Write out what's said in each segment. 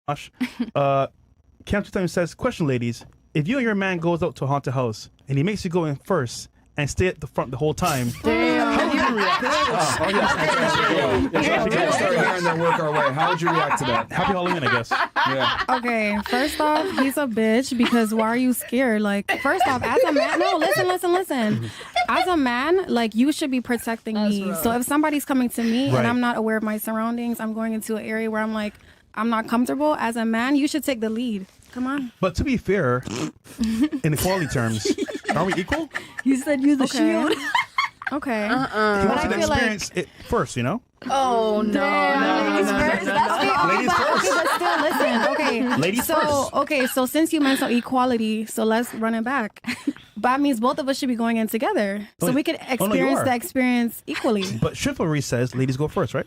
Cam Time says, question, ladies. If you and your man goes out to a haunted house and he makes you go in first and stay at the front the whole time, how would you react to that? Let's start there and then work our way. How would you react to that? Happy Halloween, I guess. Yeah. Okay, first off, he's a bitch because why are you scared? Like, first off, as a man, no, listen. As a man, like, you should be protecting me. So if somebody's coming to me and I'm not aware of my surroundings, I'm going into an area where I'm like, I'm not comfortable. As a man, you should take the lead. Come on. But to be fair, in equality terms, are we equal? You said you're the shield. Okay. He wants to experience it first, you know? Oh, no. Ladies first. Ladies first. But still, listen. Okay. Ladies first. Okay, so since you mentioned equality, so let's run it back. That means both of us should be going in together. So we could experience the experience equally. But chivalry says ladies go first, right?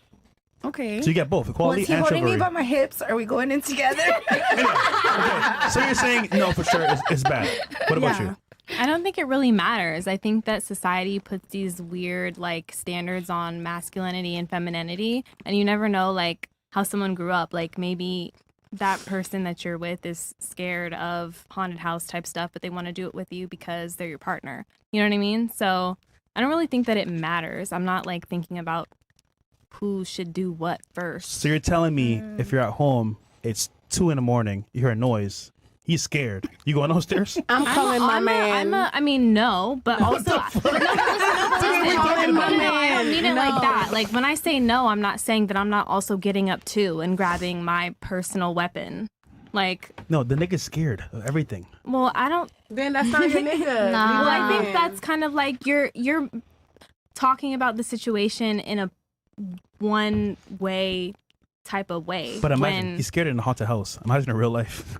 Okay. So you get both equality and chivalry. Was he holding me by my hips? Are we going in together? Okay. So you're saying no for sure it's bad. What about you? I don't think it really matters. I think that society puts these weird like standards on masculinity and femininity, and you never know like how someone grew up. Like maybe that person that you're with is scared of haunted house type stuff, but they want to do it with you because they're your partner. You know what I mean? So I don't really think that it matters. I'm not like thinking about who should do what first. So you're telling me if you're at home, it's 2 a.m, you hear a noise, he's scared. You going downstairs? I'm calling my man. I mean, no, but also, I don't mean it like that. Like when I say no, I'm not saying that I'm not also getting up too and grabbing my personal weapon. Like no, the nigga's scared of everything. Well, I don't. Then that's not your nigga. Well, I think that's kind of like you're talking about the situation in a one way type of way. But imagine he's scared in a haunted house. Imagine in real life.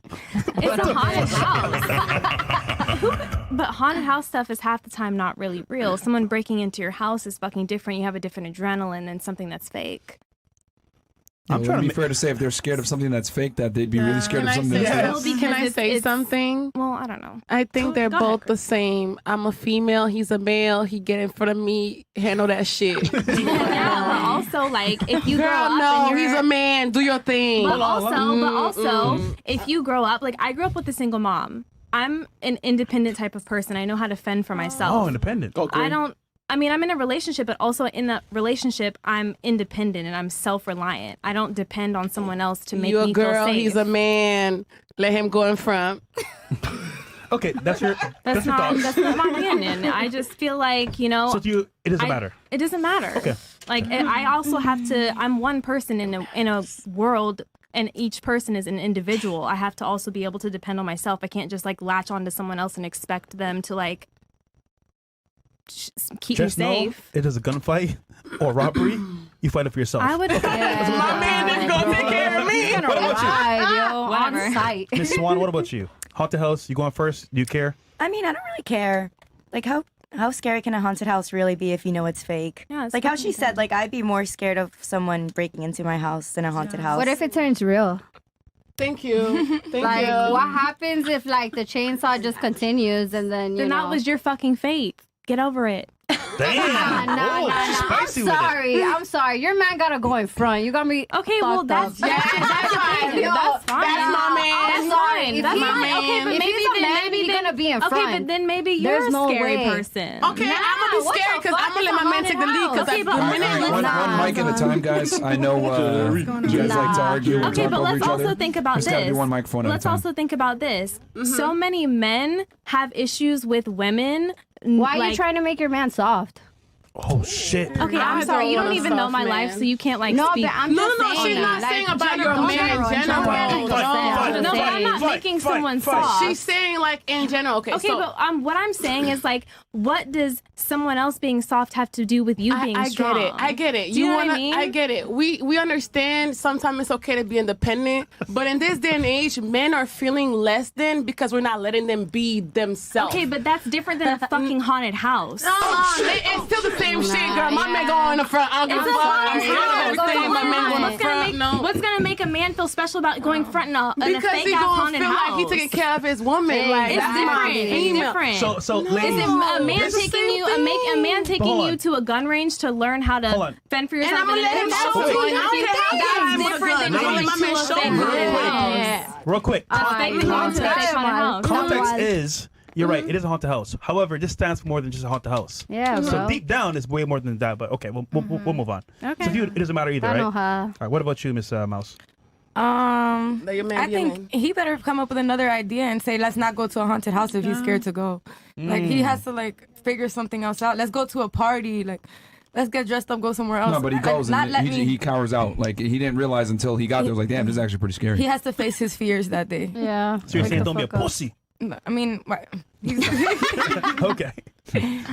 It's a haunted house. But haunted house stuff is half the time not really real. Someone breaking into your house is fucking different. You have a different adrenaline than something that's fake. I'm trying to be fair to say if they're scared of something that's fake, that they'd be really scared of something that's fake. Can I say something? Well, I don't know. I think they're both the same. I'm a female. He's a male. He get in front of me. Handle that shit. Yeah, but also like if you grow up, no, he's a man. Do your thing. But also, if you grow up, like I grew up with a single mom. I'm an independent type of person. I know how to fend for myself. Oh, independent. Okay. I'm in a relationship, but also in that relationship, I'm independent and I'm self-reliant. I don't depend on someone else to make me feel safe. You a girl, he's a man. Let him go in front. Okay, that's your thought. That's not my opinion. I just feel like, you know. So to you, it doesn't matter. It doesn't matter. Okay. Like I also have to. I'm one person in a world. And each person is an individual. I have to also be able to depend on myself. I can't just like latch onto someone else and expect them to like keep me safe. It is a gunfight or robbery. You fight it for yourself. I would. My man is gonna take care of me. What about you? On site. Miss Swan, what about you? Haunted house, you going first? Do you care? I mean, I don't really care. Like how scary can a haunted house really be if you know it's fake? Yeah, it's like how she said, like I'd be more scared of someone breaking into my house than a haunted house. What if it turns real? Thank you. Thank like, you. what happens if like the chainsaw just continues and then you know? That was your fucking fate. Get over it. Damn. I'm sorry. Your man gotta go in front. You gotta be okay. Well, that's fine. That's fine. That's my man. I'm sorry. That's my man. Okay, but maybe he's gonna be in front. Okay, but then maybe you're a scary person. Okay, I'm gonna be scared because I'm gonna let my man take the lead. Because one mic at a time, guys. I know you guys like to argue and talk but over each let's other. also think about Just gotta this. do one microphone at a Let's time. also think about this. So many men have issues with women. Why are you trying to make your man soft? Oh shit. Okay, I'm sorry. You don't even know my life, so you can't like speak. But I'm just saying she's not saying about your man in general. No, but I'm not making someone soft. She's saying like in general. Okay, so, but what I'm saying is like, what does someone else being soft have to do with you being strong? I get it. Do you know what I mean? I get it. We understand sometimes it's okay to be independent, but in this day and age, men are feeling less than because we're not letting them be themselves. Okay, but that's different than a fucking haunted house. It's still the same shit, girl. My man go in the front. I don't give a fuck. I'm scared of everything. My man go in the front. What's gonna make a man feel special about going front in a fake ass haunted house? Like he taking care of his woman. Like it's different. It's different. So ladies, is it a man taking you a man taking you to a gun range to learn how to fend for yourself? And I'm gonna let him show me. That's different than going to a fake haunted house. Real quick. Context is, you're right, it is a haunted house. However, this stands for more than just a haunted house. Yeah, So bro. deep down, it's way more than that. But okay, we'll move on. Okay. So if you, it doesn't matter either, I right? know her. All right, what about you, Miss Mouse? Let your man I be a man. think he better come up with another idea and say, let's not go to a haunted house if he's scared to go. Like, he has to, like, figure something else out. Let's go to a party. Like, let's get dressed up, go somewhere else. No, but he goes Not and let me. he cowers out. Like, he didn't realize until he got there. Was like, damn, this is actually pretty scary. He has to face his fears that day. Yeah. So you're saying don't be a pussy. I mean, what? He's Okay.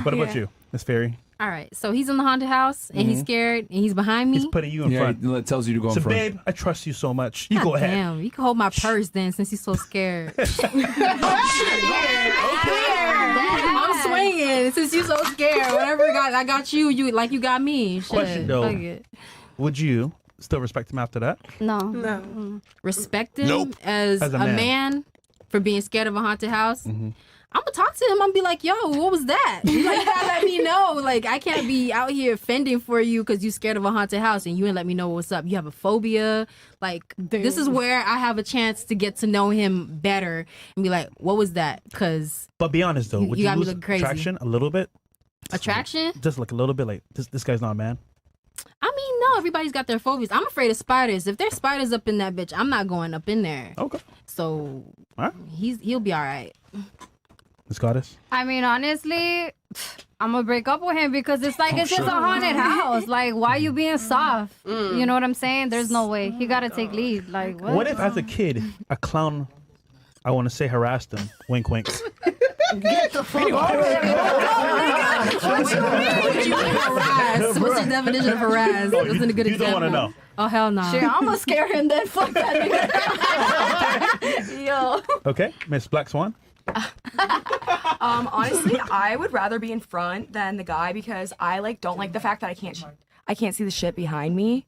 What about you, Miss Fairy? All right. So he's in the haunted house and he's scared and he's behind me. He's putting you in Yeah, front. it tells you to go So in front. babe, I trust you so much. You God go ahead. Damn, you can hold my purse then since he's so scared. I'm swinging since you're so scared. Whatever I got you like you got me. Shit. Question though. Fuck it. Would you still respect him after that? No. Respect him as As a a man. man for being scared of a haunted house. I'm gonna talk to him. I'm gonna be like, yo, what was that? Like, you gotta let me know. Like, I can't be out here fending for you because you're scared of a haunted house and you ain't let me know what's up. You have a phobia. Like, this is where I have a chance to get to know him better and be like, what was that? Because But be honest though, would you you got me lose looking crazy. attraction a little bit? attraction. Just like a little bit like this guy's not a man. I mean, no, everybody's got their phobias. I'm afraid of spiders. If there's spiders up in that bitch, I'm not going up in there. Okay. So All right. he'll be all right. Miss Goddess? I mean, honestly, I'm gonna break up with him because it's like it's just a haunted house. Like, why you being soft? You know what I'm saying? There's no way. He gotta take lead. Like, What if as a kid a clown, I want to say, harassed him? Wink, wink. Get the fuck out of here. What you mean harass? What's the definition of harass? Wasn't a good You example. don't want to know. Oh, hell no. Shit, I'm gonna scare him then. Fuck that nigga. Yo. Okay, Miss Black Swan. Honestly, I would rather be in front than the guy because I don't like the fact that I can't see the shit behind me.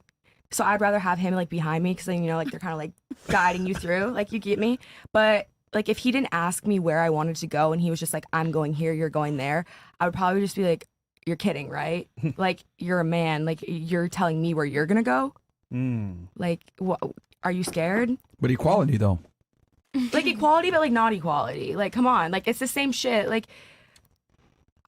So I'd rather have him behind me because then they're kind of guiding you through, you get me. But if he didn't ask me where I wanted to go and he was just I'm going here, you're going there, I would probably just be like, you're kidding, right? You're a man, you're telling me where you're gonna go. What? Are you scared? But equality though. Equality, but not equality. Come on, it's the same shit.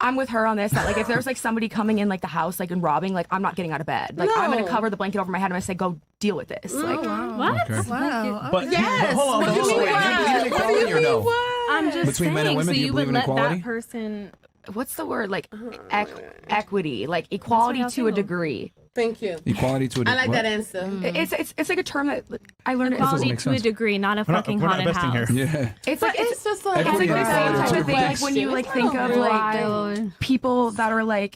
I'm with her on this. That if there's somebody coming in the house and robbing, I'm not getting out of bed. I'm gonna cover the blanket over my head. I'm gonna say, go deal with this. What? Okay. Wow. But Yes. hold on. What do you mean? Wait, equality or no? I'm just Between saying, men and women, so do you you would believe in let equality? that person. What's the word? Equity, equality to a degree. Thank you. Equality to a I like what? that answer. It's a term that I learned. Equality make to a sense. degree, not a fucking we're not haunted investing house. here. Yeah. It's But it's just like Equity the and same equality are type two of thing. different When you think of Wild. people that are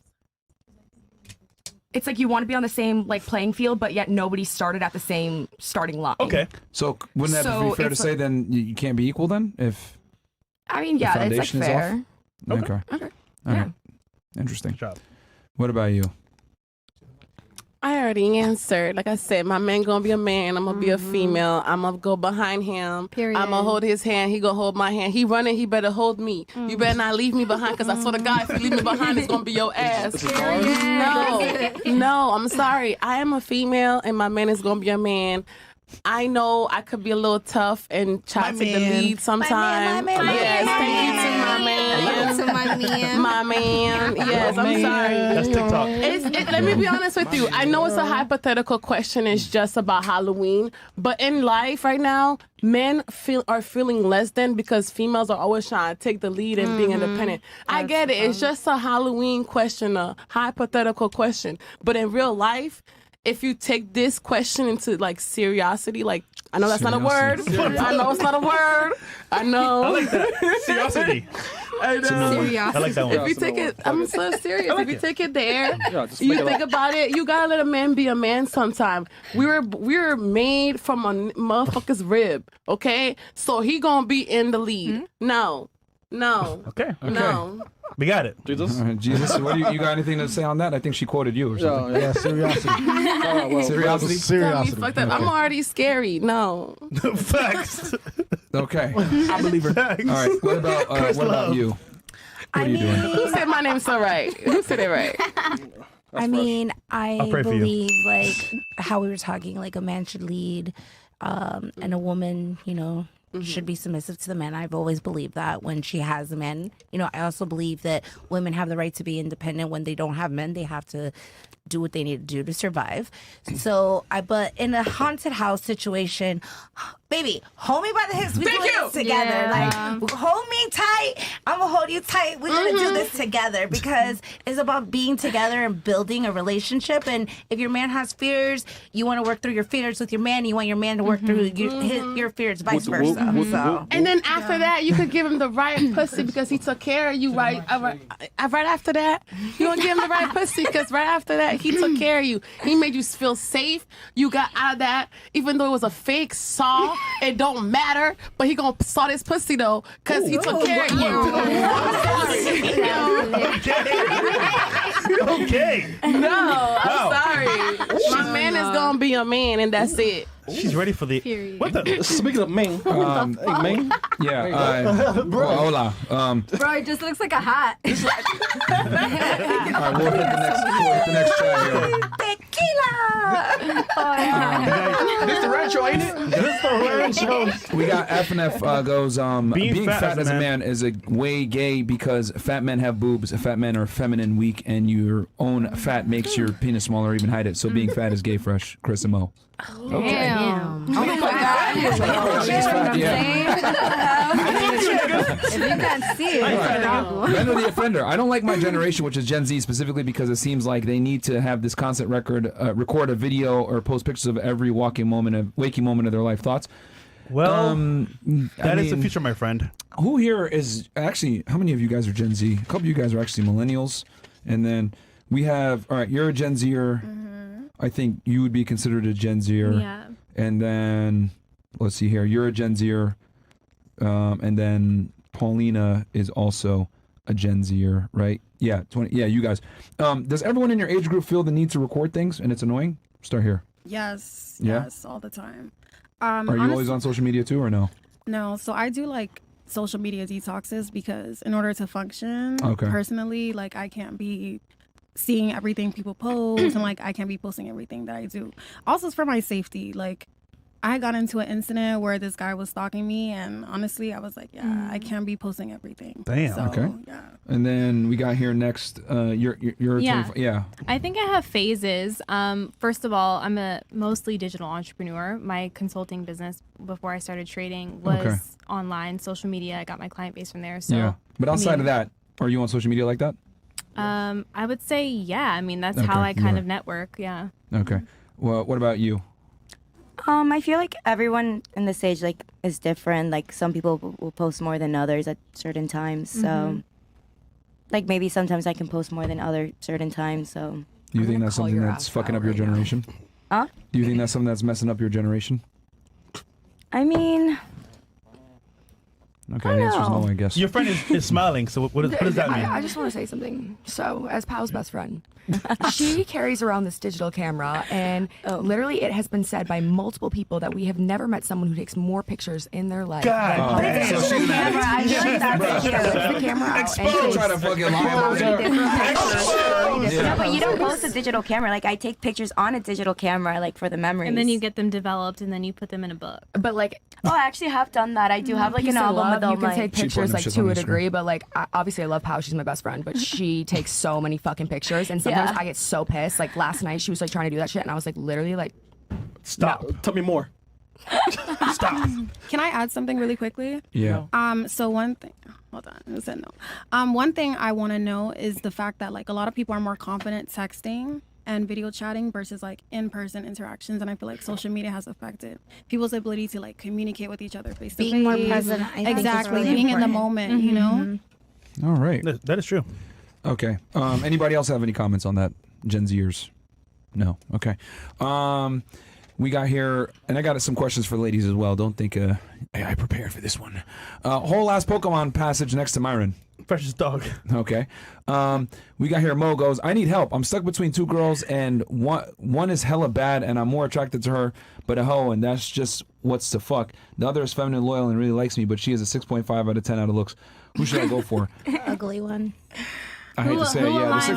it's you want to be on the same playing field, but yet nobody started at the same starting line. Okay. So wouldn't that So be fair to it's say then you can't be equal then if I mean, the yeah, foundation it's is fair. off? Okay. Okay. All Yeah. right. Interesting. Good job. What about you? I already answered. Like I said, my man gonna be a man. I'm gonna be a female. I'm gonna go behind him. Period. I'm gonna hold his hand. He gonna hold my hand. He running. He better hold me. You better not leave me behind, because I swear to God, if you leave me behind, it's gonna be your ass. No, I'm sorry. I am a female, and my man is gonna be a man. I know I could be a little tough and try to take the lead sometimes. Yes, thank you to my man. To my man. My man. Yes, I'm sorry. That's TikTok. Let me be honest with you. I know it's a hypothetical question. It's just about Halloween. But in life right now, men are feeling less than because females are always trying to take the lead and being independent. I get it. It's just a Halloween question, a hypothetical question. But in real life, if you take this question into seriosity, I know that's not a word. I know it's not a word. I know. I like that. Seriosity. I know. I like that one. If you take it, I'm so serious. If you take it there, just you make it think about it. You gotta let a man be a man sometime. We're made from a motherfucker's rib, okay? So he gonna be in the lead. No. Okay. No. We got it. Jesus. All right, Jesus, what do you got anything to say on that? I think she quoted you or something. Yeah, Seriosity. Seriosity? Tell me fucked up. I'm already scary. No. Facts. Okay. I believe her. Facts. All right. What about you? What are you doing? Who said my name so right? Who said it right? I mean, I I'll pray for you. believe how we were talking, a man should lead. and a woman, should be submissive to the man. I've always believed that when she has a man. I also believe that women have the right to be independent. When they don't have men, they have to do what they need to do to survive. So, but in a haunted house situation, baby, hold me by the hips. We do this together. Yeah. Like, hold me tight. I'm gonna hold you tight. We're gonna do this together because it's about being together and building a relationship. And if your man has fears, you want to work through your fears with your man. You want your man to work through your fears, vice versa. So. And then after that, you could give him the right pussy because he took care of you right after that. You gonna give him the right pussy because right after that, he took care of you. He made you feel safe. You got out of that, even though it was a fake saw. It don't matter, but he gonna saw this pussy though, cause he took care of you. Okay. No, I'm sorry. My man is gonna be a man, and that's it. She's ready for the. Period. What the? Speaking of Ming, Hey, Ming? Yeah. Hola. Bro, it just looks like a hat. All right, we'll hit the next chat here. Tequila! this the rancho, ain't it? This the rancho. We got FNF goes, being fat as a man is a way gay because fat men have boobs, fat men are feminine, weak, and your own fat makes your penis smaller or even hide it. So being fat is gay, fresh. Chris and Mo. Damn. Oh my God. If you can't see it, Men are the offender. I don't like my generation, which is Gen Z, specifically because it seems like they need to have this constant record a video or post pictures of every waking moment of their life. Thoughts? Well, that is the future, my friend. Who here is actually? How many of you guys are Gen Z? A couple of you guys are actually millennials, and then we have. All right, you're a Gen Zer. I think you would be considered a Gen Zer. Yeah. And then let's see here. You're a Gen Zer, and then Paulina is also a Gen Zer, right? Yeah, 20. Yeah, you guys. Does everyone in your age group feel the need to record things and it's annoying? Start here. Yes. Yeah? Yes, all the time. Are you always on social media too, or no? No, so I do like social media detoxes because in order to function personally, like I can't be seeing everything people post and like I can't be posting everything that I do. Also, it's for my safety. Like I got into an incident where this guy was stalking me, and honestly, I was like, I can't be posting everything. Damn. So, Okay. Yeah. And then we got here next. You're 25. Yeah. I think I have phases. First of all, I'm a mostly digital entrepreneur. My consulting business before I started trading was online, social media. I got my client base from there. So Yeah. But outside of that, are you on social media like that? I would say, yeah. I mean, that's how I kind of network. Yeah. Okay. Well, what about you? I feel like everyone in this age is different. Like some people will post more than others at certain times. So like maybe sometimes I can post more than other certain times. So Do you think that's something that's fucking up your generation? Huh? Do you think that's something that's messing up your generation? I mean, Okay, the answer is no, I guess. Your friend is smiling, so what does that mean? I just want to say something. So, as Pal's best friend, she carries around this digital camera, and literally it has been said by multiple people that we have never met someone who takes more pictures in their life. God damn. But it's a digital camera. I feel like that's the camera out. Exposed. Try to fucking lie about it. no, but you don't post a digital camera. Like I take pictures on a digital camera, like for the memories. And then you get them developed, and then you put them in a book. But like, I actually have done that. I do have like an album with all you can my. take pictures like to a degree, but like obviously I love Pau. She's my best friend, but she takes so many fucking pictures, and sometimes I get so pissed. Like last night, she was like trying to do that shit, and I was like literally like, stop. No. Tell me more. Stop. Can I add something really quickly? Yeah. So one thing, hold on, I said no. One thing I want to know is the fact that like a lot of people are more confident texting and video chatting versus like in-person interactions, and I feel like social media has affected people's ability to like communicate with each other face to face. Being more present, I think, exactly, is really being in the important. moment, you know. All right. That is true. Okay. Anybody else have any comments on that? Gen Zers? No. Okay. We got here, and I got some questions for the ladies as well. Don't think I prepared for this one. Whole last Pokemon passage next to Myron. Freshest dog. Okay. We got here, Mo goes, I need help. I'm stuck between two girls, and one is hella bad, and I'm more attracted to her, but a hoe, and that's just what's the fuck. The other is feminine, loyal, and really likes me, but she is a 6.5 out of 10 out of looks. Who should I go for? Ugly one. I hate to say it, yeah. The 6.5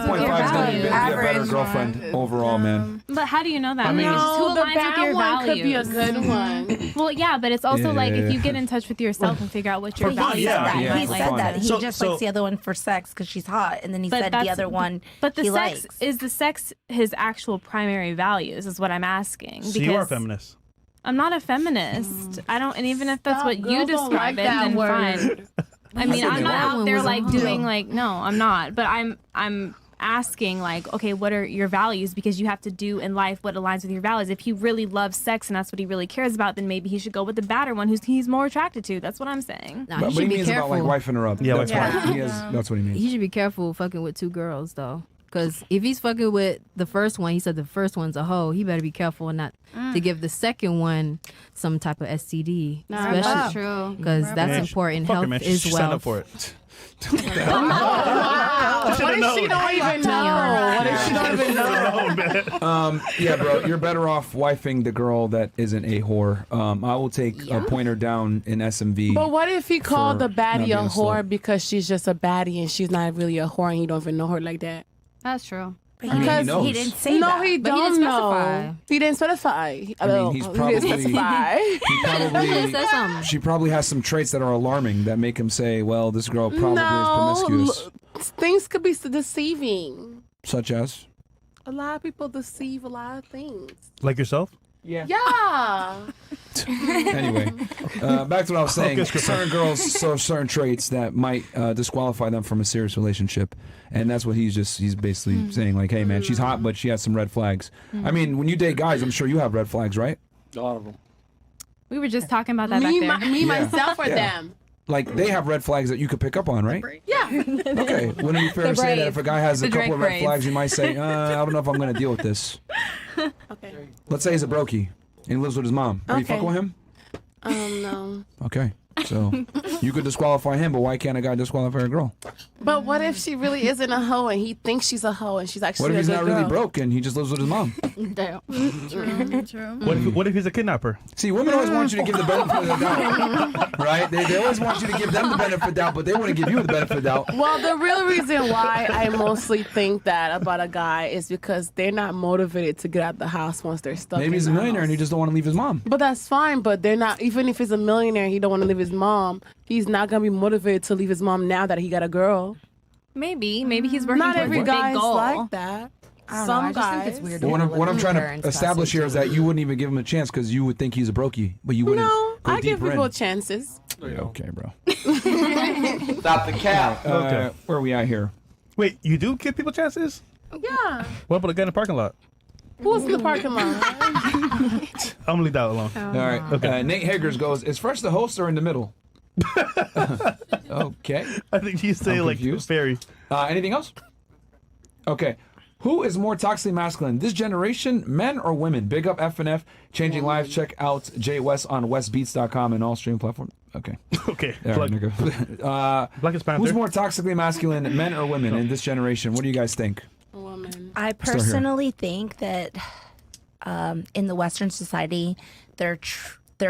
is going to be a better girlfriend overall, man. But how do you know that? I mean, who the aligns with bad your one values? could be a good one. Well, yeah, but it's also like if you get in touch with yourself and figure out what your He values said are. that. Yeah, He for said fun. that. He So- just so- likes the other one for sex because she's hot, and then he But said the that's- other one But the he sex likes. is the sex his actual primary values is what I'm asking. So you are a feminist. I'm not a feminist. I don't, and even if that's what you Girls don't describe like it, that then word. fine. I mean, I'm not out there like doing like no, I'm not. But I'm asking like, okay, what are your values? Because you have to do in life what aligns with your values. If he really loves sex and that's what he really cares about, then maybe he should go with the badder one he's more attracted to. That's what I'm saying. Nah, But he he should be means about like careful. wifing her up. Yeah, that's wifing what he is. That's what he means. He should be careful fucking with two girls though. Because if he's fucking with the first one, he said the first one's a hoe. He better be careful not to give the second one some type of STD. That's true. Because that's Man, important. fuck her, Health man. is She signed up wealth. for it. What if she don't even know? What if she don't even know? Yeah, bro, you're better off wifing the girl that isn't a whore. I will take a pointer down in SMV. But what if he called the for not baddie being a a whore slut. because she's just a baddie and she's not really a whore and you don't even know her like that? That's true. I mean, he knows. He didn't say No, that. he But he don't didn't know. specify. He didn't specify. I mean, he's He probably didn't specify. he probably Say something. she probably has some traits that are alarming that make him say, "Well, this girl probably is promiscuous." Things could be deceiving. Such as A lot of people deceive a lot of things. Like yourself? Yeah. anyway, back to what I was saying. Certain girls show certain traits that might disqualify them from a serious relationship, and that's what he's basically saying. Like, hey, man, she's hot, but she has some red flags. I mean, when you date guys, I'm sure you have red flags, right? A lot of them. We were just talking about that me, back there. my, me Yeah. myself, or Yeah. them. Like, they have red flags that you could pick up on, right? Yeah. Okay. Wouldn't it be fair to say that if a guy has a The couple of Drake red flags, you might say, I don't know if I'm going to deal with this. Okay. Let's say he's a brokey and he lives with his mom. Are you Okay. fucking with him? No. Okay. So you could disqualify him, but why can't a guy disqualify a girl? But what if she really isn't a hoe and he thinks she's a hoe and she's actually What if a he's good not girl? really broke and he just lives with his mom? Damn. What if he's a kidnapper? See, women always want you to give the benefit of the doubt, right? They always want you to give them the benefit of the doubt, but they want to give you the benefit of the doubt. Well, the real reason why I mostly think that about a guy is because they're not motivated to get out the house once they're stuck. Maybe he's a in the millionaire and house. he just don't want to leave his mom. But that's fine. But they're not. Even if he's a millionaire, and he don't want to leave his mom. He's not gonna be motivated to leave his mom now that he got a girl. Maybe he's working Not towards every a big guy is goal. like that. Some guys. But what I'm trying to establish here is that you wouldn't even give him a chance because you would think he's a brokey, but you wouldn't No, go I give deeper people in. chances. Okay, bro. Stop the cap. Okay. Where are we at here? Wait, you do give people chances? Yeah. What about a guy in the parking lot? Who's in the parking lot? I'm gonna leave that alone. All right. Nate Haggers goes, is Fresh the host or in the middle? Okay. I think you say I'm like confused. fairy. Anything else? Okay. Who is more toxically masculine, this generation, men or women? Big up FNF, changing lives. Check out Jay West on westbeats.com and all streaming platforms. Okay. Okay. All right, Plug. nigga. Blackest Panther. Who's more toxically masculine, men or women, in this generation? What do you guys think? Woman. I personally think that in the Western society, their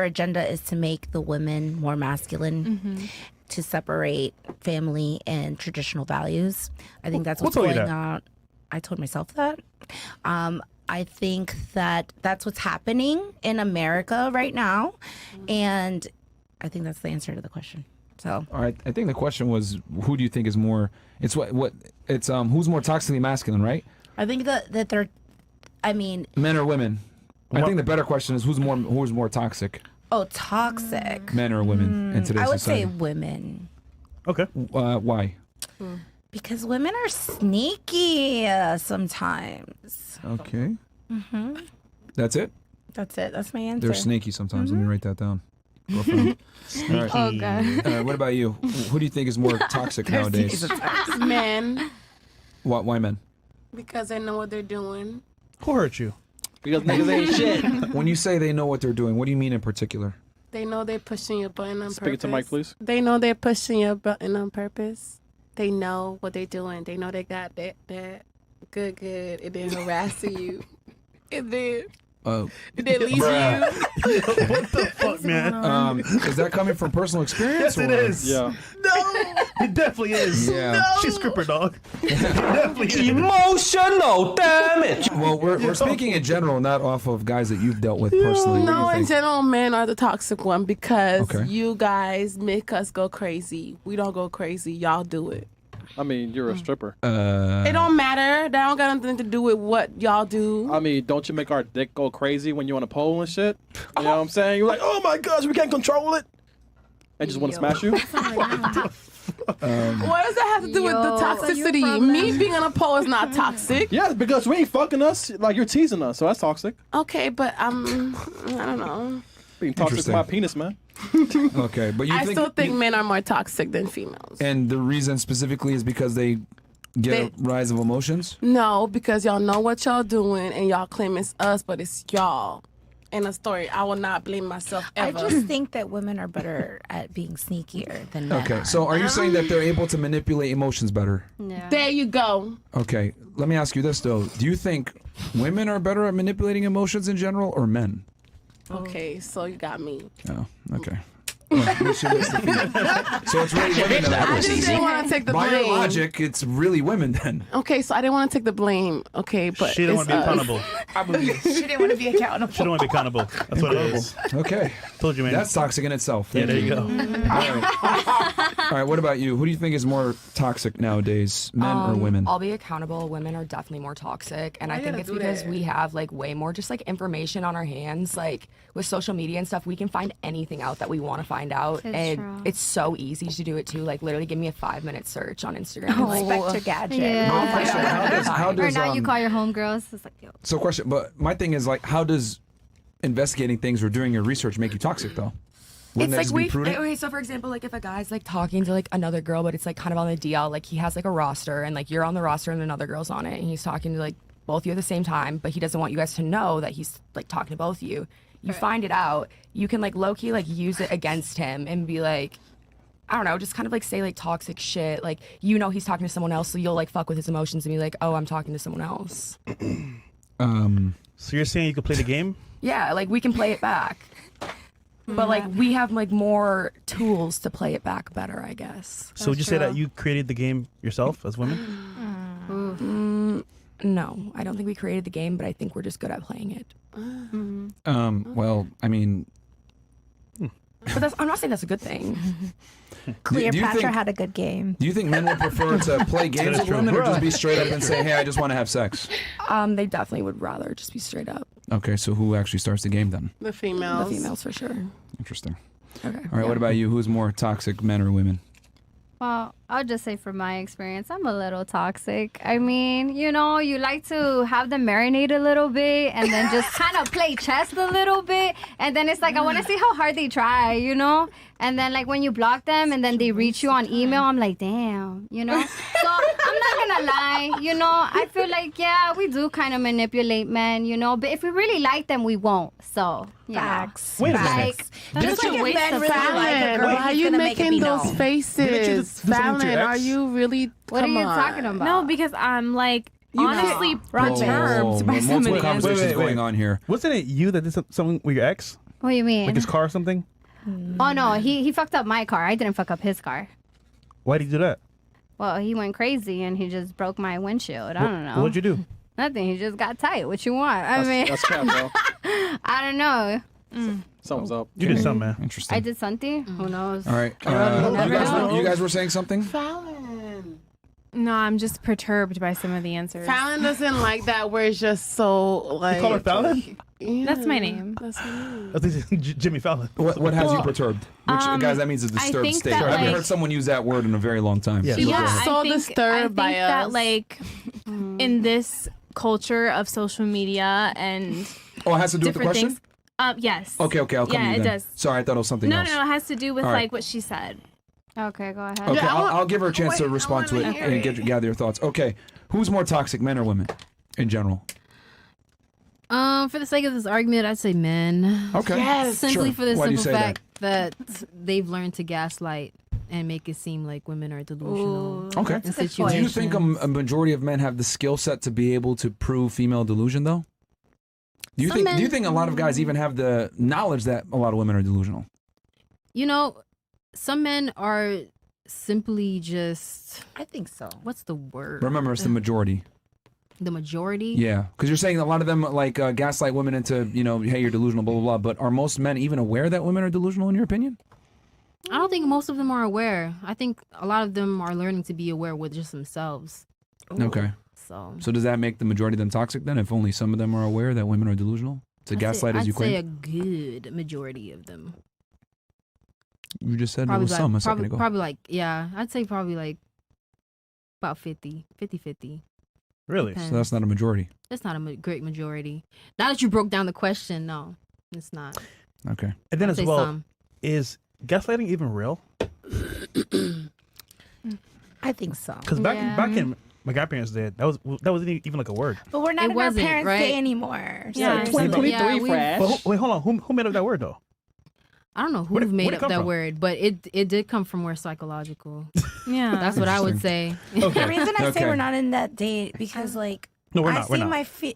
agenda is to make the women more masculine, to separate family and traditional values. I think that's what's Who told you going that? on. I told myself that. I think that that's what's happening in America right now, and I think that's the answer to the question. So, All right. I think the question was, who do you think is more? It's who's more toxically masculine, right? I think that they're. I mean, Men or women? I think the better question is who's more toxic, toxic. men or women in today's I would society? say women. Okay. Why? Because women are sneaky sometimes. Okay. That's it. That's it. That's my answer. They're snaky sometimes. Let me write that down. Girlfriend. All right. Oh god. What about you? Who do you think is more toxic nowadays? Men, Why men? because they know what they're doing. Who hurt you? Because niggas ain't shit. When you say they know what they're doing, what do you mean in particular? They know they're pushing your button on Speak purpose. it to Mike, please. They know they're pushing your button on purpose. They know what they're doing. They know they got that good, and then harassing you. And then leave you. What the fuck, man? Is that coming from personal experience? Yes, it or- is. Yeah. No. It definitely is. Yeah. She's stripper, dog. It definitely is. Emotional damage. Well, we're speaking in general, not off of guys that you've dealt with personally. What do No, you in think? general, men are the toxic one because Okay. you guys make us go crazy. We don't go crazy. Y'all do it. I mean, you're a stripper. It don't matter. That don't got nothing to do with what y'all do. I mean, don't you make our dick go crazy when you're on a pole and shit? You know what I'm saying? You're like, oh my gosh, we can't control it. I just want to smash you. What does that have to do with the Yo. toxicity? Me being on a pole is not toxic. Yeah, because we ain't fucking us. Like, you're teasing us, so that's toxic. Okay, but I don't know. Being toxic to Interesting. my penis, man. Okay, but you I think still think men are more toxic than females. and the reason specifically is because they get a rise of emotions? No, because y'all know what y'all doing and y'all claim it's us, but it's y'all. In a story, I will not blame myself I ever. just think that women are better at being sneakier than men. Okay, are. so are you saying that they're able to manipulate emotions better? Yeah. There you go. Okay, let me ask you this though. Do you think women are better at manipulating emotions in general or men? Okay, so you got me. Oh, okay. Well, we should list the female. So it's really women that I just didn't want to take the By blame. your logic, it's really women then. Okay, so I didn't want to take the blame. Okay, but She didn't it's want to be us. accountable. She didn't want to be accountable. She don't want to be accountable. That's what it is. Okay. Told you, man. That's toxic in itself. Yeah, Thank there you go. All right, what about you? Who do you think is more toxic nowadays, men or women? I'll be accountable. Women are definitely more toxic, and I think gotta it's do because that? we have like way more just like information on our hands. Like with social media and stuff, we can find anything out that we want to find out, It's and true. it's so easy to do it too. Like literally, give me a 5-minute search on Instagram. Oh, Like, Spectre Gadget. Yeah. I'll find out How what does- I'm how finding. Or does, now you call your homegirls. It's like, yo. So question, but my thing is like, how does investigating things or doing your research make you toxic though? Wouldn't It's that like just be we. prudent? Okay, so for example, like if a guy's like talking to like another girl, but it's like kind of on the DL, like he has like a roster, and like you're on the roster and another girl's on it, and he's talking to like both of you at the same time, but he doesn't want you guys to know that he's like talking to both of you. You find it out, you can like low key like use it against him and be like, I don't know, just kind of like say like toxic shit. Like, you know, he's talking to someone else, so you'll like fuck with his emotions and be like, oh, I'm talking to someone else. So you're saying you could play the game? Yeah, like we can play it back. But like we have like more tools to play it back better, I guess. So would you say that you created the game yourself as women? No, I don't think we created the game, but I think we're just good at playing it. Well, I mean, But that's, I'm not saying that's a good thing. Cleopatra had a good game. do you think men would prefer to play games with true. women or just be straight up and say, hey, I just want to have sex? They definitely would rather just be straight up. Okay, so who actually starts the game then? The females. The females for sure. Interesting. Okay. All right, what about you? Who's more toxic, men or women? Well, I'll just say from my experience, I'm a little toxic. I mean, you know, you like to have them marinate a little bit and then just kind of play chess a little bit. And then it's like, I want to see how hard they try, you know? And then, like, when you block them and then they reach you on email, I'm like, damn, you know? So I'm not going to lie, you know? I feel like, yeah, we do kind of manipulate men, you know? But if we really like them, we won't. So, yeah. Facts. Wait a minute. Like, Just like if men really Fallon, like a girl, why are he's you gonna make it making be those known. Didn't you faces? do something to Fallon, your are ex? you really? what are you talking about? No, because I'm like honestly perturbed by some of multiple the conversations answers. going on here. Wasn't it you that did something with your ex? What do you mean? Like his car or something? Oh, no, he fucked up my car. I didn't fuck up his car. Why did you do that? Well, he went crazy and he just broke my windshield. I don't know. What'd you do? Nothing. He just got tight. What you want? I mean, That's cap, bro. I don't know. Something's up. You did something, man. Interesting. I did something. Who knows? All right. You guys were saying something? Fallon. No, I'm just perturbed by some of the answers. Fallon doesn't like that where it's just so like. You call her Fallon? Yeah, That's my name. That's my name. I think it's Jimmy Fallon. What has you perturbed? Which, guys, that means a disturbed think state. that, I haven't like- heard someone use that word in a very long time. Yeah. So Yeah, go ahead. So disturbed by that us. like in this culture of social media and Oh, it has to do with the different question? things. Yes. Okay, I'll come to Yeah, you it then. does. Sorry, I thought it was something No, else. no, it has to do with All right. like what she said. Okay, go ahead. Okay, Yeah, I'll give her a chance to respond to it and gather your thoughts. Okay, who's more toxic, men or women, in general? For the sake of this argument, I'd say men. Okay, Yes. Simply sure. for the Why do you simple say fact that they've learned to gaslight and make it seem like women are delusional. Okay. in Do you situations. think a majority of men have the skill set to be able to prove female delusion, though? Do you Some think? Do you men- think a lot of guys even have the knowledge that a lot of women are delusional? You know, some men are simply just. I think so. What's the word? Remember, it's the majority. The majority? Yeah, because you're saying a lot of them like gaslight women into, hey, you're delusional, blah, blah, blah. But are most men even aware that women are delusional in your opinion? I don't think most of them are aware. I think a lot of them are learning to be aware with just themselves. Okay. So does that make the majority of them toxic then, if only some of them are aware that women are delusional? To gaslight as you claim? I'd say a good majority of them. You just said Probably it was some a second ago. Probably I'd say probably like about 50-50. Really? Depends. So that's not a majority. That's not a great majority. Now that you broke down the question, no, it's not. Okay. And then I'd as say well, some. is gaslighting even real? I think so. Because back in my grandparents' day, that wasn't even like a word. But we're not It in our wasn't, parents' right? day anymore. Yeah, So 2023, Fresh. But wait, hold on. Who made up that word though? I don't know who Where'd made it up come that from? word, but it did come from where psychological. Yeah. That's what I would say. The reason I say Okay. we're not in that day because like No, we're I not. We're see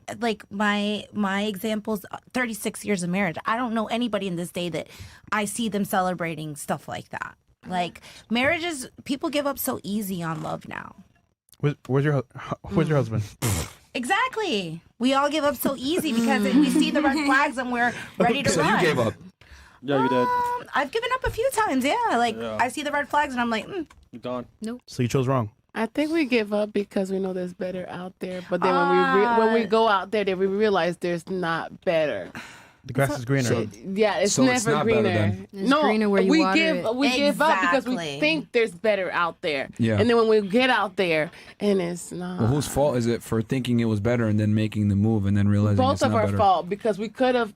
not. my examples 36 years of marriage. I don't know anybody in this day that I see them celebrating stuff like that. Like marriages, people give up so easy on love now. Where's your husband? Exactly. We all give up so easy because we see the red flags and we're ready to So run. you gave up. Yeah, you did. I've given up a few times. Yeah, I see the red flags and I'm like, You done. So you chose wrong. I think we give up because we know there's better out there. But then when we go out there, then we realize there's not better. The grass is greener. Yeah, it's So never it's not better greener. then. It's greener where you we water give it. we give up because we Exactly. think there's better out there. Yeah. And then when we get out there and it's not. Well, whose fault is it for thinking it was better and then making the move and then realizing Both it's of not our better? fault because we could have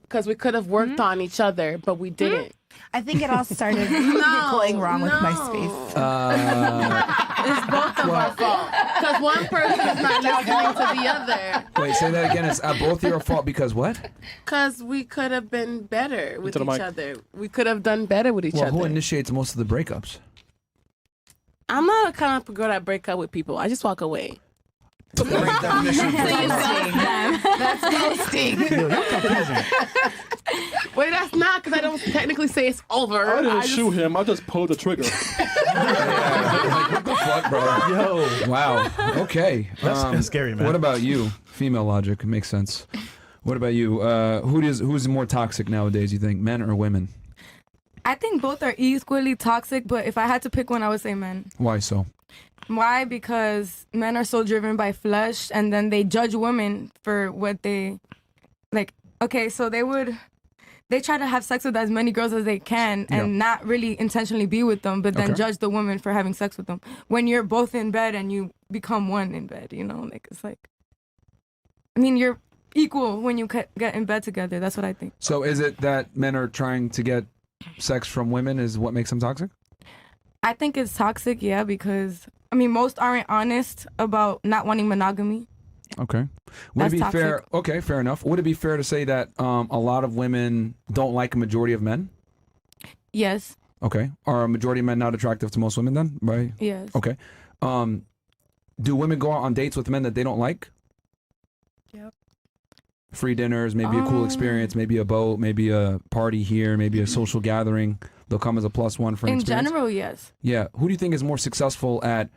worked on each other, but we didn't. I think it all started going wrong with my space. It's both of our fault because one person is not listening to the other. Wait, say that again. It's both your fault because what? Because we could have been better with To the each mic. other. We could have done better with each Well, other. who initiates most of the breakups? I'm not a kind of girl that break up with people. I just walk away. Great definition. That's ghosting. Yo, you're confusing. Wait, that's not because I don't technically say it's over. I didn't just- shoot him. I just pulled the trigger. Like, what the fuck, bro? Yo, Wow. Okay. that's scary, man. What about you? Female logic makes sense. What about you? Who's more toxic nowadays? You think men or women? I think both are equally toxic, but if I had to pick one, I would say men. Why so? Why? Because men are so driven by flesh, and then they judge women for what they like. Okay, so they try to have sex with as many girls as they can and not really intentionally be with them, but then judge the woman for having sex with them. When you're both in bed and you become one in bed, like it's like, I mean, you're equal when you get in bed together. That's what I think. So is it that men are trying to get sex from women is what makes them toxic? I think it's toxic, yeah, because I mean, most aren't honest about not wanting monogamy. Okay. Would That's it be toxic. fair? Okay, fair enough. Would it be fair to say that a lot of women don't like a majority of men? Yes. Okay. Are a majority of men not attractive to most women then? Right? Yes. Okay. Do women go out on dates with men that they don't like? Yep. Free dinners, maybe a cool experience, maybe a boat, maybe a party here, maybe a social gathering. They'll come as a plus one for an In experience. general, yes. Yeah. Who do you think is more successful at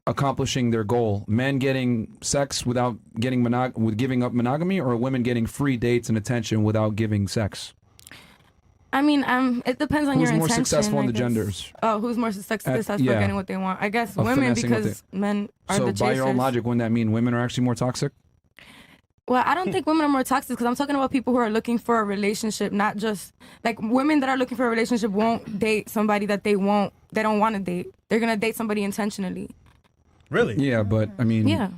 accomplishing their goal? Men getting sex without getting with giving up monogamy, or women getting free dates and attention without giving sex? I mean, it depends on Who's your more intention. successful in I the guess. genders? Oh, who's more successful yeah. getting what they want? I guess Of women, finessing what because men are So the by your own chasers. logic, wouldn't that mean women are actually more toxic? Well, I don't think women are more toxic because I'm talking about people who are looking for a relationship, not just like women that are looking for a relationship won't date somebody that they don't want to date. They're gonna date somebody intentionally. Really? Yeah, but I mean, Yeah.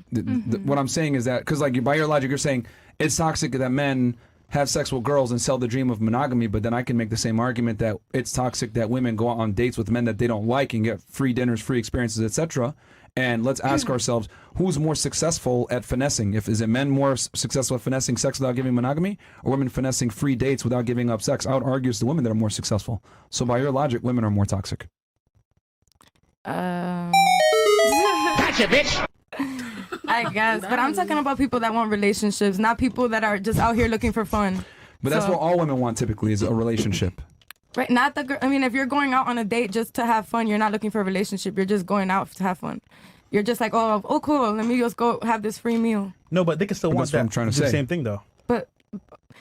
What I'm saying is that because like by your logic, you're saying it's toxic that men have sex with girls and sell the dream of monogamy, but then I can make the same argument that it's toxic that women go out on dates with men that they don't like and get free dinners, free experiences, etc. And let's ask ourselves, who's more successful at finessing? Is it men more successful at finessing sex without giving monogamy, or women finessing free dates without giving up sex? I would argue it's the women that are more successful. So by your logic, women are more toxic. Gotcha, bitch. I guess, but I'm talking about people that want relationships, not people that are just out here looking for fun. But that's what all women want typically is a relationship. Right, not the girl. I mean, if you're going out on a date just to have fun, you're not looking for a relationship. You're just going out to have fun. You're just like, oh, cool. Let me just go have this free meal. No, but they can still want That's what that. I'm trying to It's the say. same thing though. But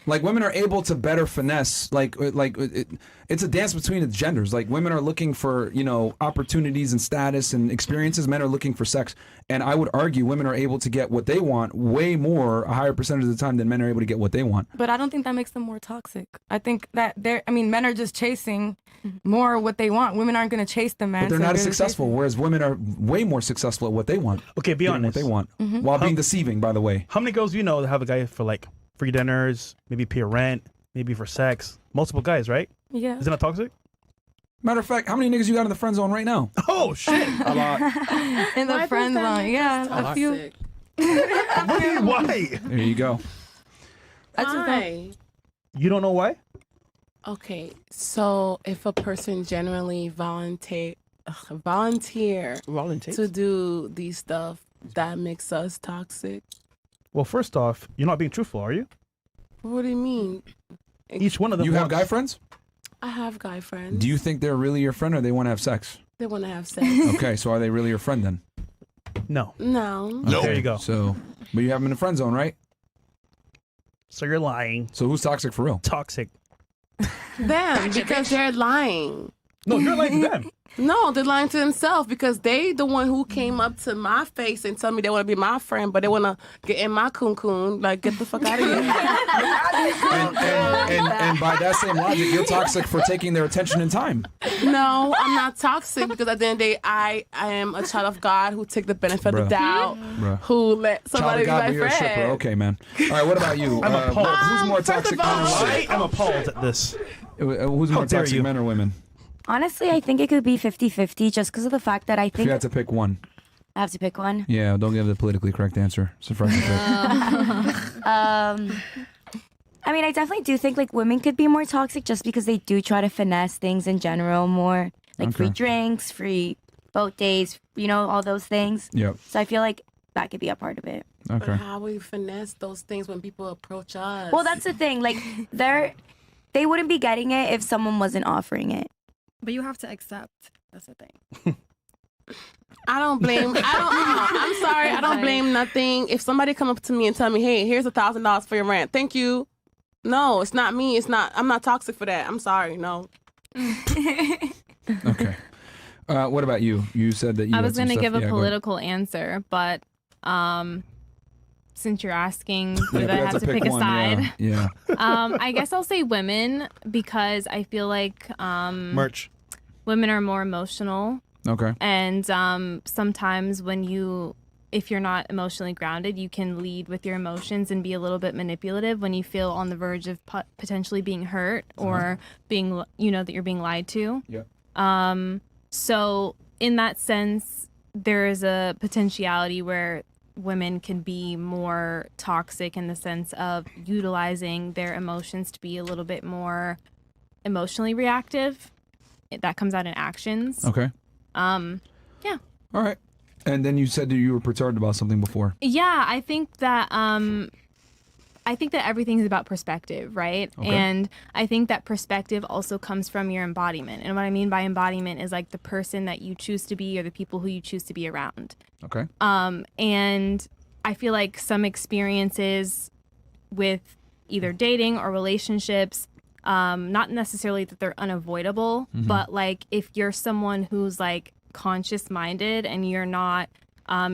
Like women are able to better finesse. It's a dance between the genders. Like women are looking for opportunities and status and experiences. Men are looking for sex, and I would argue women are able to get what they want way more, a higher percentage of the time than men are able to get what they want. But I don't think that makes them more toxic. I think that men are just chasing more what they want. Women aren't going to chase the man. But they're not as successful, whereas women are way more successful at what they want. Okay, be honest. What they want, while being deceiving, by the way. How many girls do you know that have a guy for like free dinners, maybe pay rent, maybe for sex? Multiple guys, right? Yeah. Is it not toxic? Matter of fact, how many niggas you got in the friend zone right now? Oh shit! A lot. In the friend zone, yeah, a few. Why? There you go. Why? You don't know why? Okay, so if a person generally volunteer to do these stuff, that makes us toxic. Well, first off, you're not being truthful, are you? What do you mean? Each one of them. You have guy friends? I have guy friends. Do you think they're really your friend, or they want to have sex? They want to have sex. Okay, so are they really your friend then? No. No. Okay, There you go. So, but you have them in the friend zone, right? So you're lying. So who's toxic for real? Toxic. Them, because they're lying. No, you're lying to them. No, they're lying to themselves because they the one who came up to my face and tell me they want to be my friend, but they want to get in my coon. Like, get the fuck out of here. and by that same logic, you're toxic for taking their attention and time. No, I'm not toxic because at the end of the day, I am a child of God who take the benefit of the Bruh. doubt, Bruh. who let somebody be Child of God, my but you're a stripper. friend. Okay, man. All right, what about you? I'm appalled. Who's more first of toxic? all- I am appalled at this. Who's How more dare toxic, you. men or women? Honestly, I think it could be 50-50 just because of the fact that I If you think had to pick one. I have to pick one. Yeah, don't give the politically correct answer. It's a fresh pick. I mean, I definitely do think like women could be more toxic just because they do try to finesse things in general more, like free Okay. drinks, free boat days, all those things. Yep. So I feel like that could be a part of it. But Okay. how we finesse those things when people approach us? Well, that's the thing. Like they wouldn't be getting it if someone wasn't offering it. But you have to accept. That's the thing. I don't blame. I'm sorry. I don't blame nothing. If somebody come up to me and tell me, "Hey, here's $1,000 for your rent," thank you. No, it's not me. It's not. I'm not toxic for that. I'm sorry. No. Okay. What about you? You said that you I had was some going to stuff- give a yeah, go ahead. political answer, but since you're asking Yeah, whether if I you have to pick a one, side, Yeah. I guess I'll say women because I feel like Merch. women are more emotional. Okay. And sometimes if you're not emotionally grounded, you can lead with your emotions and be a little bit manipulative when you feel on the verge of potentially being hurt or being, that you're being lied to. Yeah. So in that sense, there is a potentiality where women can be more toxic in the sense of utilizing their emotions to be a little bit more emotionally reactive. That comes out in actions. Okay. Yeah. All right. And then you said that you were perturbed about something before. Yeah, I think that everything's about perspective, right? Okay. And I think that perspective also comes from your embodiment. And what I mean by embodiment is like the person that you choose to be or the people who you choose to be around. Okay. And I feel like some experiences with either dating or relationships, not necessarily that they're unavoidable, but like if you're someone who's like conscious minded and you're not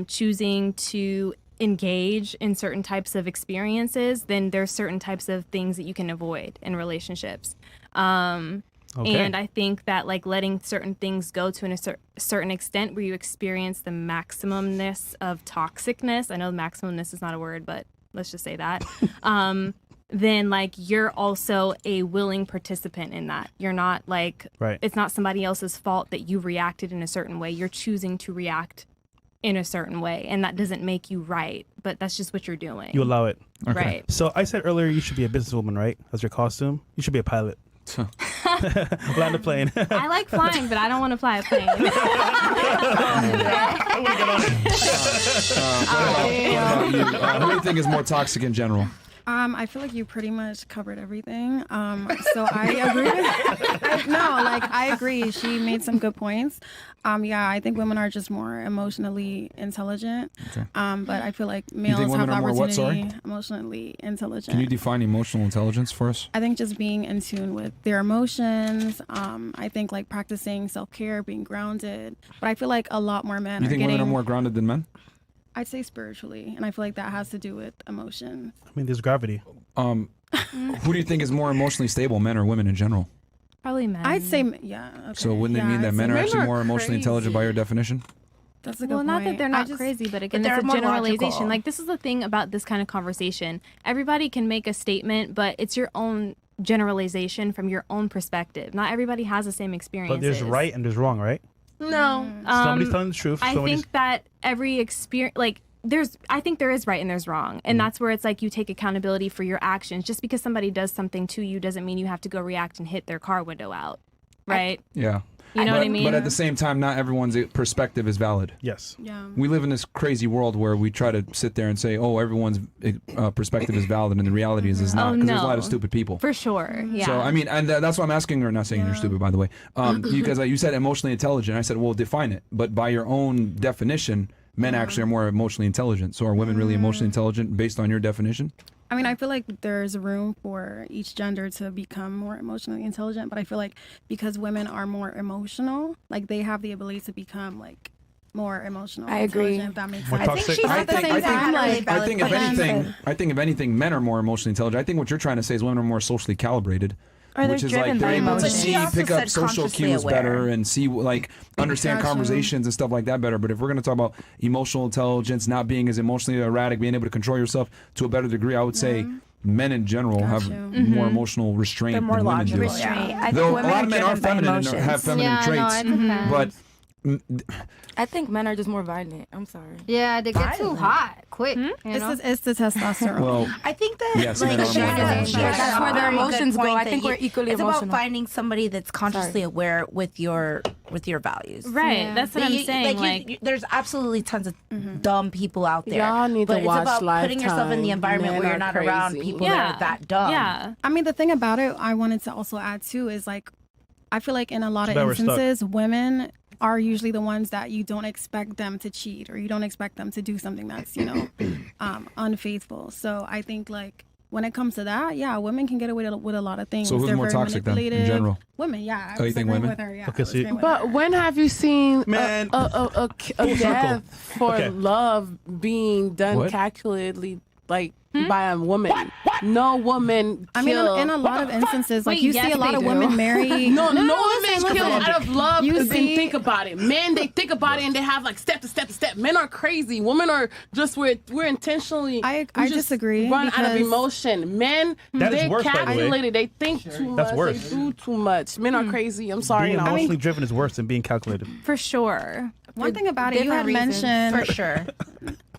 choosing to engage in certain types of experiences, then there's certain types of things that you can avoid in relationships. And I think that like letting certain things go to a certain extent where you experience the maximumness of toxicness, I know maximumness is not a word, but let's just say that, then like you're also a willing participant in that. You're not like, it's not somebody else's fault that you reacted in a certain way. You're choosing to react in a certain way, and that doesn't make you right, but that's just what you're doing. You allow it. Okay. Right. So I said earlier you should be a businesswoman, right? As your costume. You should be a pilot. Land a plane. I like flying, but I don't want to fly a plane. What about you? Who do you think is more toxic in general? I feel like you pretty much covered everything. So I agree with I agree. She made some good points. Yeah, I think women are just more emotionally intelligent. Okay. But I feel like males women have the are more what, opportunity sorry? emotionally intelligent. Can you define emotional intelligence for us? I think just being in tune with their emotions. I think like practicing self-care, being grounded. But I feel like a lot more men You are think getting, women are more grounded than men? I'd say spiritually, and I feel like that has to do with emotions. I mean, there's gravity. Who do you think is more emotionally stable, men or women in general? Probably men. I'd say, yeah. Okay. So wouldn't it mean that I'd men say are men actually are more emotionally intelligent by your definition? That's a good Well, point. not that they're not I just- crazy, but again, they're it's a more generalization. logical. Like, this is the thing about this kind of conversation. Everybody can make a statement, but it's your own generalization from your own perspective. Not everybody has the same experiences. But there's right and there's wrong, right? No. Somebody's telling the truth. I somebody's- think that every experience, like, I think there is right and there's wrong. And that's where it's like you take accountability for your actions. Just because somebody does something to you doesn't mean you have to go react and hit their car window out. Right? Yeah. You know what I mean? But at the same time, not everyone's perspective is valid. Yes. Yeah. We live in this crazy world where we try to sit there and say, "Oh, everyone's perspective is valid," and the reality is not, because there's a lot of stupid people. For sure. Yeah. So I mean, and that's why I'm asking her. Not saying you're stupid, by the way. Because you said emotionally intelligent. I said, well, define it. But by your own definition, men actually are more emotionally intelligent. So are women really emotionally intelligent based on your definition? I mean, I feel like there's room for each gender to become more emotionally intelligent, but I feel like because women are more emotional, like they have the ability to become like more emotional. I agree. If that makes More sense. toxic. I think if anything, men are more emotionally intelligent. I think what you're trying to say is women are more socially calibrated. Or they're which is driven like they're by able to emotions. see, She also pick up said social consciously cues aware. better and see, like, understand Gotcha. conversations and stuff like that better. But if we're going to talk about emotional intelligence, not being as emotionally erratic, being able to control yourself to a better degree, I would say men in general have more emotional restraint They're more than women do. logical. Yeah. I think Though a women lot are of men are driven by feminine and emotions. have feminine Yeah, no, traits, it depends. but I think men are just more violent. I'm sorry. Yeah, they get too hot quick. You know? It's the testosterone. well, I think that Yes, like men are she more has violent. she has That's a where their very good emotions go. point I that think we're equally it's emotional. about finding somebody that's consciously aware with your values. Right. Yeah. That's what I'm saying. There's absolutely tons of dumb people out there. Y'all need to but watch it's about putting yourself in the Lifetime. environment Men where you're are not around crazy. people that are that dumb. Yeah. I mean, the thing about it, I wanted to also add too, is like, I feel like in a lot of Too bad we're stuck. instances, women are usually the ones that you don't expect them to cheat or you don't expect them to do something that's, unfaithful. So I think like when it comes to that, yeah, women can get away with a lot of things. So who's They're more very toxic then, in manipulative. general? Women, yeah. Oh, you think women? With her, yeah, Okay, I was so you- agreeing with But her. when have you seen Man. a death for Okay. love being done What? calculatedly, like by a woman? No woman. I mean, kill. in a lot of instances, like Wait, you yes, see a lot they of do. women marry. No, no, listen, women kill listen. out of love You and see- think about it. Men, they think about it and they have like step to step to step. Men are crazy. Women are just we're intentionally. I we just disagree Run out of because- emotion. Men, That is they worse, by the way. calculated. They think too That's much. worse. They do too much. Men are crazy. I'm sorry. Being no. emotionally driven is worse than being calculated. For sure. One thing about it, you had different reasons. mentioned For sure.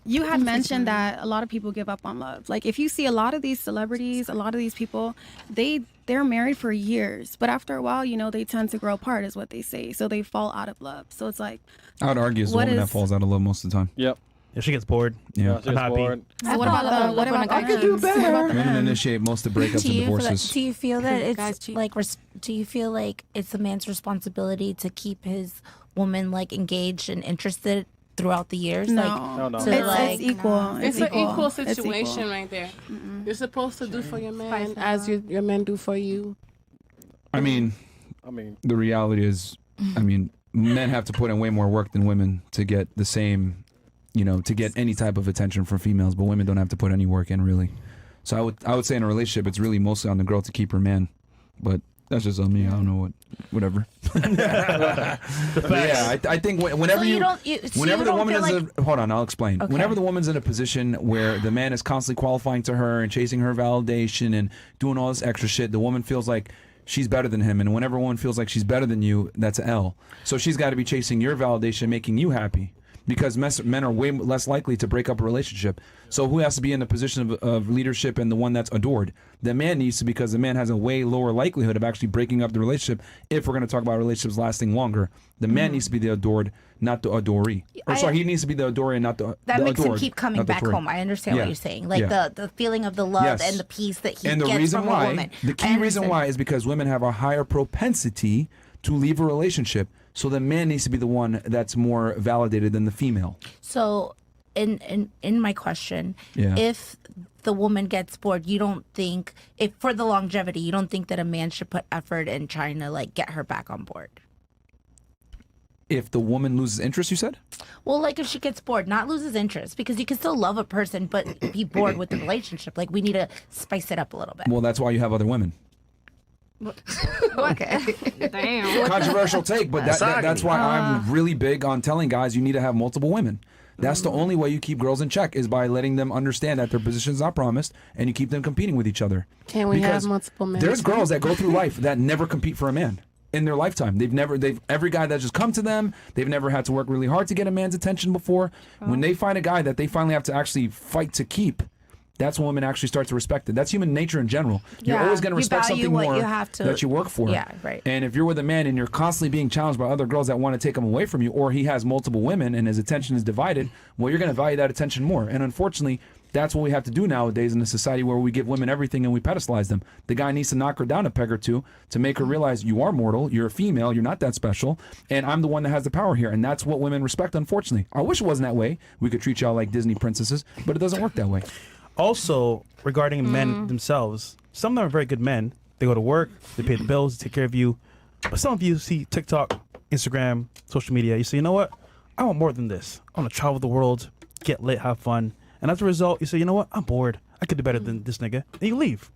you had mentioned that a lot of people give up on love. Like if you see a lot of these celebrities, a lot of these people, they're married for years, but after a while, they tend to grow apart, is what they say. So they fall out of love. So it's like, I would argue it's the What woman that is- falls out of love most of the time. Yep. If she gets bored, Yeah. She I'm gets happy. bored. so what about the I could do men? What about the Women men? initiate most of the breakups and divorces. Do you feel that Guys it's cheat. like? Do you feel like it's a man's responsibility to keep his woman like engaged and interested throughout the years? No, No. So, It's, like, it's equal. It's an equal It's equal. situation right there. You're supposed to do for your man as your men do for you. I mean, the reality is, men have to put in way more work than women to get the same, to get any type of attention from females, but women don't have to put any work in, really. So I would say in a relationship, it's really mostly on the girl to keep her man, but that's just on me. I don't know whatever. But yeah, I think whenever So you don't- so whenever you the don't woman feel is hold on, I'll explain. Okay. Whenever the woman's in a position where the man is constantly qualifying to her and chasing her validation and doing all this extra shit, the woman feels like she's better than him, and whenever a woman feels like she's better than you, that's an L. So she's got to be chasing your validation, making you happy. because men are way less likely to break up a relationship. So who has to be in the position of leadership and the one that's adored? The man needs to, because the man has a way lower likelihood of actually breaking up the relationship. If we're going to talk about relationships lasting longer, the man needs to be the adored, not the adoree. Or sorry, he needs to be the adoree and not the That the makes adored, him keep coming not the back adored. home. I understand what you're saying. Like the feeling of the love Yes. and the peace that he And the gets reason from why, a woman. the key reason why is because women have a higher propensity to leave a relationship. So the man needs to be the one that's more validated than the female. So, in my question, Yeah. if the woman gets bored, you don't think, if for the longevity, you don't think that a man should put effort in trying to like get her back on board? If the woman loses interest, you said? Well, like if she gets bored, not loses interest, because you can still love a person but be bored with the relationship. Like we need to spice it up a little bit. Well, that's why you have other women. Okay. Damn. Controversial take, but that's why I'm really big on telling guys you need to have multiple women. That's the only way you keep girls in check, is by letting them understand that their position is not promised and you keep them competing with each other. Can we Because have multiple men? There's girls that go through life that never compete for a man in their lifetime. Every guy that's just come to them, they've never had to work really hard to get a man's attention before. When they find a guy that they finally have to actually fight to keep, that's when women actually start to respect it. That's human nature in general. You're Yeah, always going to you respect value something what more you have to- that you work for. Yeah, right. And if you're with a man and you're constantly being challenged by other girls that want to take him away from you, or he has multiple women and his attention is divided, well, you're going to value that attention more. And unfortunately, that's what we have to do nowadays in a society where we give women everything and we pedestalize them. The guy needs to knock her down a peg or two to make her realize you are mortal, you're a female, you're not that special, and I'm the one that has the power here. And that's what women respect, unfortunately. I wish it wasn't that way. We could treat y'all like Disney princesses, but it doesn't work that way. Also, regarding men themselves, some of them are very good men. They go to work, they pay the bills, they take care of you. But some of you see TikTok, Instagram, social media, you say, you know what? I want more than this. I want to travel the world, get lit, have fun. And as a result, you say, you know what? I'm bored. I could do better than this nigga. And you leave.